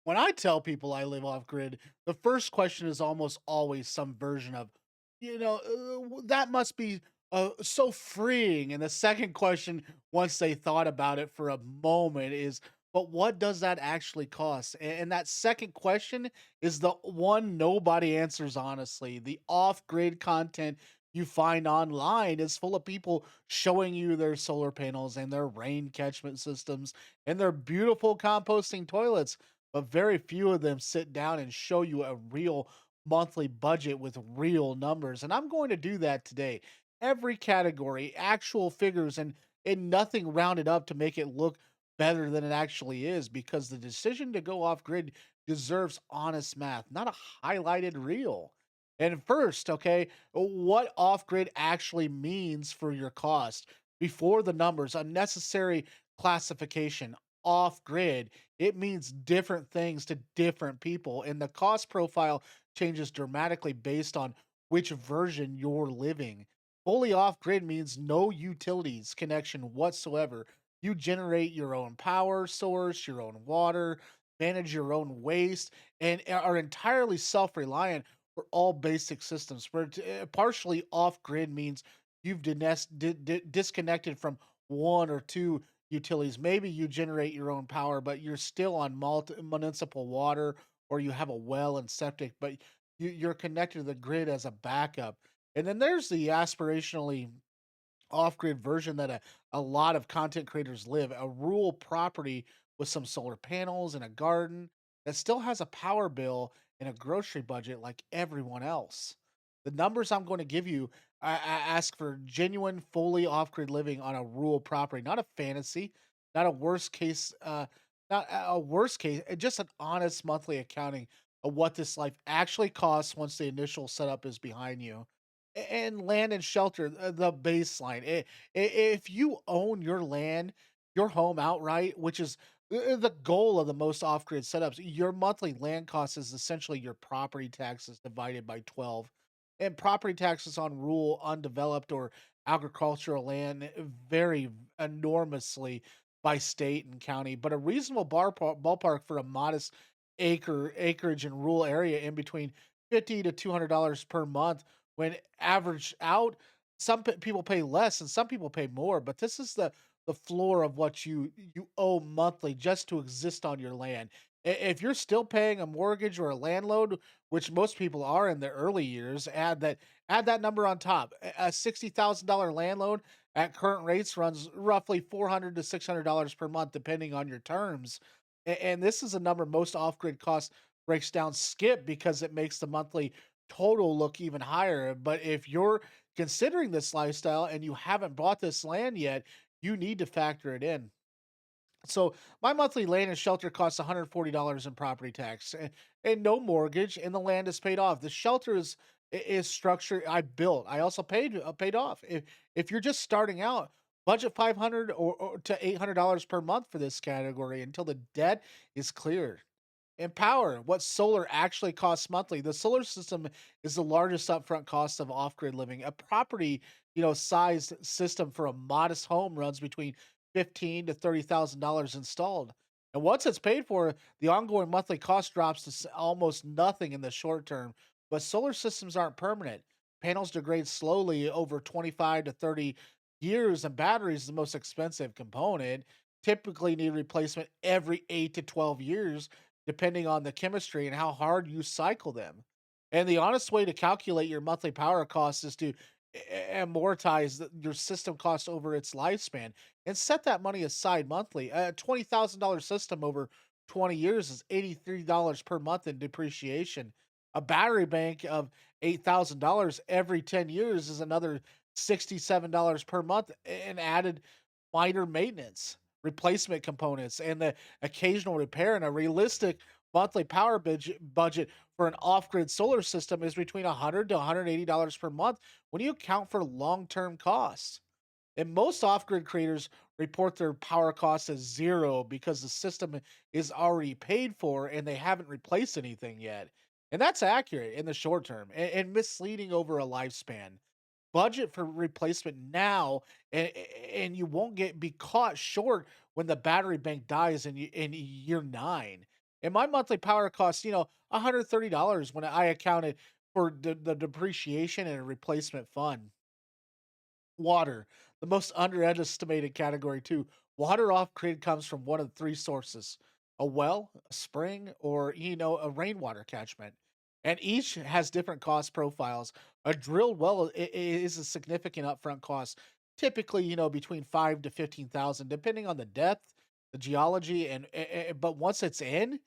When I tell people I live off grid, the first question is almost always some version of, that must be so freeing. And the second question, once they thought about it for a moment, is, but what does that actually cost? And that second question is the one nobody answers honestly. The off grid content you find online is full of people showing you their solar panels and their rain catchment systems and their beautiful composting toilets, but very few of them sit down and show you a real monthly budget with real numbers. And I'm going to do that today. Every category, actual figures, and nothing rounded up to make it look better than it actually is, because the decision to go off grid deserves honest math, not a highlighted reel. And first, okay, what off grid actually means for your cost before the numbers, unnecessary classification. Off grid, it means different things to different people, and the cost profile changes dramatically based on which version you're living. Fully off grid means no utilities connection whatsoever. You generate your own power source, your own water, manage your own waste, and are entirely self reliant for all basic systems. But partially off grid means you've disconnected from one or two utilities. Maybe you generate your own power, but you're still on municipal water, or you have a well and septic, but you're connected to the grid as a backup. And then there's the aspirationally off-grid version that a lot of content creators live, a rural property with some solar panels and a garden that still has a power bill and a grocery budget like everyone else. The numbers I'm going to give you, I ask for genuine, fully off-grid living on a rural property, not a fantasy, not a worst case, not a worst case, just an honest monthly accounting of what this life actually costs once the initial setup is behind you. And land and shelter, the baseline. If you own your land, your home outright, which is the goal of the most off-grid setups, your monthly land cost is essentially your property taxes divided by 12. And property taxes on rural, undeveloped, or agricultural land vary enormously by state and county. But a reasonable ballpark for a modest acreage in rural area in between 50 to $200 per month. When averaged out, some people pay less and some people pay more, but this is the floor of what you owe monthly just to exist on your land. If you're still paying a mortgage or a landlord, which most people are in the early years, add that number on top. A $60,000 land loan at current rates runs roughly $400 to $600 per month, depending on your terms. And this is a number most off-grid costs breaks down skip because it makes the monthly total look even higher. But if you're considering this lifestyle and you haven't bought this land yet, you need to factor it in. So my monthly land and shelter costs $140 in property tax, and no mortgage, and the land is paid off. The shelter is structure I built. I also paid off. If you're just starting out, budget 500 or to $800 per month for this category until the debt is cleared. And power, what solar actually costs monthly. The solar system is the largest upfront cost of off-grid living. A property, sized system for a modest home runs between 15 to $30,000 installed. And once it's paid for, the ongoing monthly cost drops to almost nothing in the short term. But solar systems aren't permanent. Panels degrade slowly over 25 to 30 years, and batteries, the most expensive component, typically need replacement every 8 to 12 years, depending on the chemistry and how hard you cycle them. And the honest way to calculate your monthly power cost is to amortize your system cost over its lifespan and set that money aside monthly. A $20,000 system over 20 years is $83 per month in depreciation. A battery bank of $8,000 every 10 years is another $67 per month in added minor maintenance, replacement components, and the occasional repair. And a realistic monthly power budget for an off-grid solar system is between $100 to $180 per month when you account for long-term costs. And most off-grid creators report their power costs as zero because the system is already paid for and they haven't replaced anything yet. And that's accurate in the short term and misleading over a lifespan. Budget for replacement now, and you won't be caught short when the battery bank dies in year 9. And my monthly power costs, $130 when I accounted for the depreciation and a replacement fund. Water, the most underestimated category too. Water off grid comes from one of three sources: a well, a spring, or a rainwater catchment. And each has different cost profiles. A drilled well is a significant upfront cost, typically, between 5 to 15,000, depending on the depth, the geology, but once it's in,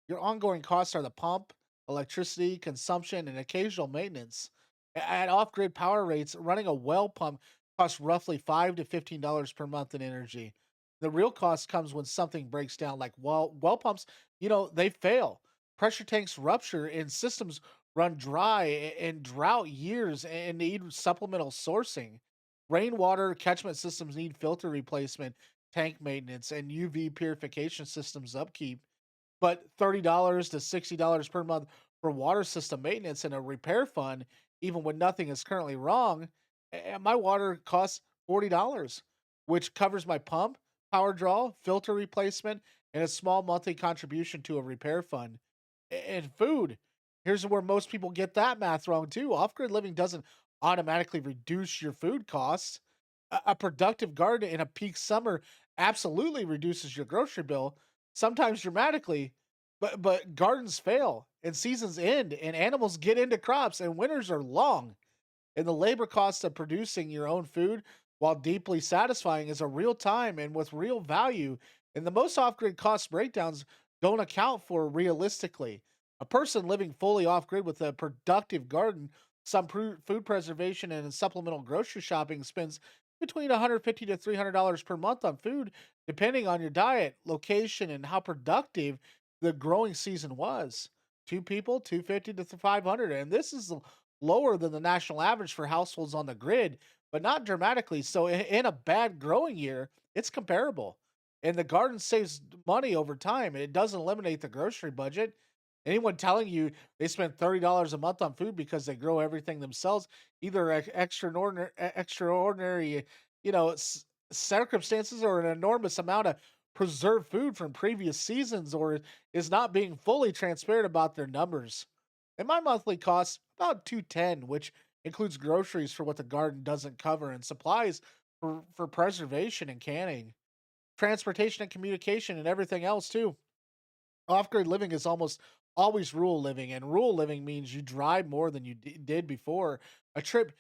your ongoing costs are the pump, electricity, consumption, and occasional maintenance. At off-grid power rates, running a well pump costs roughly $5 to $15 per month in energy. The real cost comes when something breaks down, like well pumps. They fail. Pressure tanks rupture, and systems run dry and drought years and need supplemental sourcing. Rainwater catchment systems need filter replacement, tank maintenance, and UV purification systems upkeep. But $30 to $60 per month for water system maintenance and a repair fund, even when nothing is currently wrong, and my water costs $40, which covers my pump, power draw, filter replacement, and a small monthly contribution to a repair fund. And food. Here's where most people get that math wrong too. Off-grid living doesn't automatically reduce your food costs. A productive garden in a peak summer absolutely reduces your grocery bill, sometimes dramatically. But gardens fail and seasons end and animals get into crops and winters are long. And the labor cost of producing your own food, while deeply satisfying, is a real time and with real value. And the most off grid cost breakdowns don't account for realistically. A person living fully off grid with a productive garden, some food preservation, and supplemental grocery shopping spends between $150 to $300 per month on food, depending on your diet, location, and how productive the growing season was. Two people, 250 to 500, and this is lower than the national average for households on the grid, but not dramatically. So in a bad growing year, it's comparable. And the garden saves money over time and it doesn't eliminate the grocery budget. Anyone telling you they spend $30 a month on food because they grow everything themselves, either extraordinary, circumstances, or an enormous amount of preserved food from previous seasons, or is not being fully transparent about their numbers. And my monthly costs about 210, which includes groceries for what the garden doesn't cover and supplies for preservation and canning, transportation and communication and everything else too. Off-grid living is almost always rural living, and rural living means you drive more than you did before. A trip,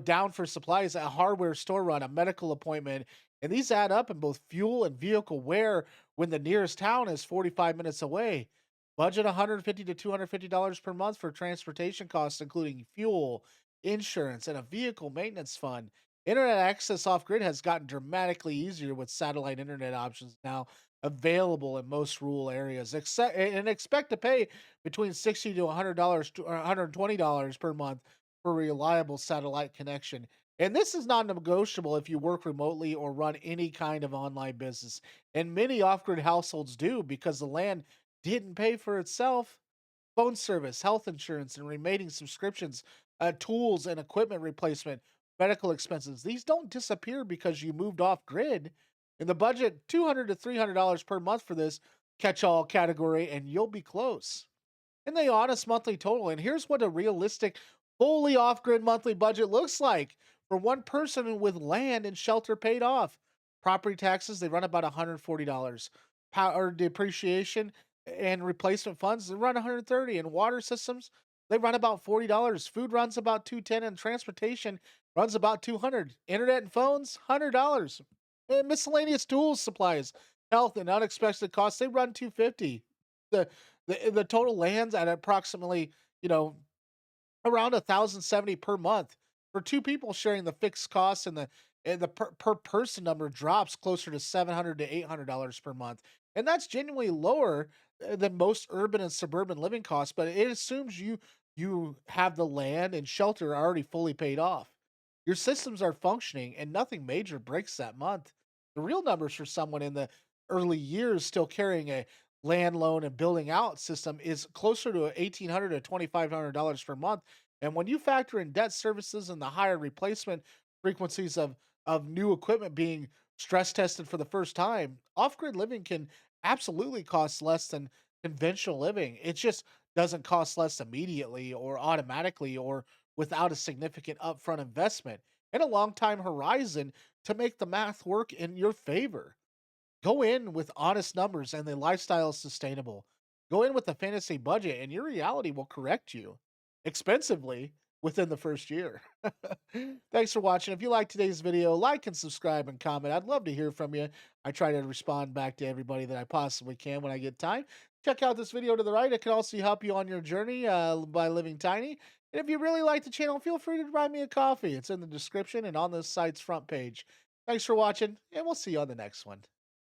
down for supplies, a hardware store run, a medical appointment, and these add up in both fuel and vehicle wear when the nearest town is 45 minutes away. Budget $150 to $250 per month for transportation costs, including fuel, insurance, and a vehicle maintenance fund. Internet access off grid has gotten dramatically easier with satellite internet options now available in most rural areas. Expect to pay between $60 to $100 to or $120 per month for reliable satellite connection. And this is not negotiable if you work remotely or run any kind of online business. And many off-grid households do because the land didn't pay for itself. Phone service, health insurance, and remaining subscriptions, tools and equipment replacement, medical expenses. These don't disappear because you moved off grid. In the budget, $200 to $300 per month for this catch-all category, and you'll be close. And the honest monthly total. And here's what a realistic, fully off grid monthly budget looks like for one person with land and shelter paid off. Property taxes, they run about $140. Power depreciation and replacement funds, they run $130. And water systems, they run about $40. Food runs about $210, and transportation runs about $200. Internet and phones, $100. And miscellaneous tools, supplies, health, and unexpected costs, they run $250. The the total lands at approximately, you know, around 1,070 per month for two people sharing the fixed costs, and the per person number drops closer to $700 to $800 per month. And that's genuinely lower than most urban and suburban living costs, but it assumes you have the land and shelter already fully paid off. Your systems are functioning and nothing major breaks that month. The real numbers for someone in the early years still carrying a land loan and building out system is closer to $1,800 to $2,500 per month. And when you factor in debt services and the higher replacement frequencies of new equipment being stress tested for the first time, off grid living can absolutely cost less than conventional living. It just doesn't cost less immediately or automatically or without a significant upfront investment and a long time horizon to make the math work in your favor. Go in with honest numbers and the lifestyle is sustainable. Go in with a fantasy budget and your reality will correct you expensively within the first year. Thanks for watching. If you like today's video, like and subscribe and comment. I'd love to hear from you. I try to respond back to everybody that I possibly can when I get time. Check out this video to the right. It can also help you on your journey by living tiny. And if you really like the channel, feel free to buy me a coffee. It's in the description and on this site's front page. Thanks for watching, and we'll see you on the next one.